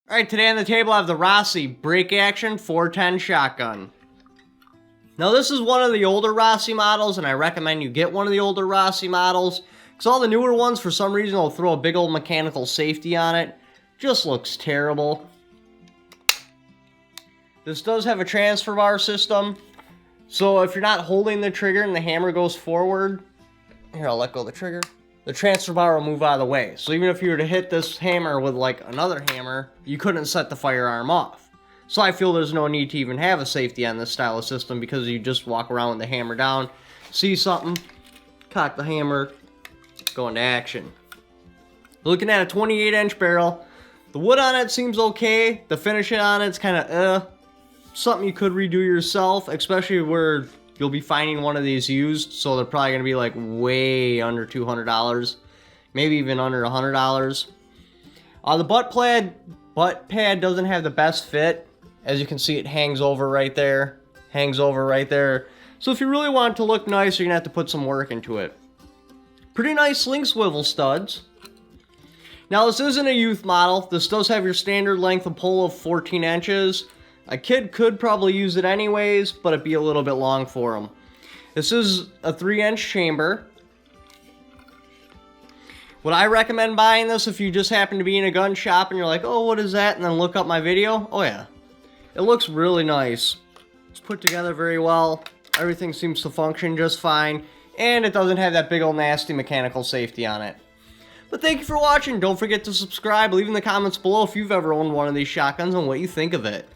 Alright, today on the table I have the Rossi break action 410 shotgun. Now this is one of the older Rossi models, and I recommend you get one of the older Rossi models, because all the newer ones, for some reason, will throw a big old mechanical safety on it. Just looks terrible. This does have a transfer bar system, so if you're not holding the trigger and the hammer goes forward, here, I'll let go of the trigger, the transfer bar will move out of the way. So even if you were to hit this hammer with like another hammer, you couldn't set the firearm off. So I feel there's no need to even have a safety on this style of system, because you just walk around with the hammer down, see something, cock the hammer, go into action. Looking at a 28-inch barrel. The wood on it seems okay. The finishing on it's kind of something you could redo yourself, especially where you'll be finding one of these used, so they're probably going to be like way under $200, maybe even under $100. The butt pad doesn't have the best fit. As you can see, it hangs over right there, So if you really want it to look nice, you're going to have to put some work into it. Pretty nice sling swivel studs. Now this isn't a youth model. This does have your standard length of pull of 14 inches. A kid could probably use it anyways, but it'd be a little bit long for him. This is a 3-inch chamber. Would I recommend buying this if you just happen to be in a gun shop and you're like, oh, what is that? And then look up my video? Oh yeah. It looks really nice. It's put together very well. Everything seems to function just fine. And it doesn't have that big old nasty mechanical safety on it. But thank you for watching. Don't forget to subscribe. Leave in the comments below if you've ever owned one of these shotguns and what you think of it.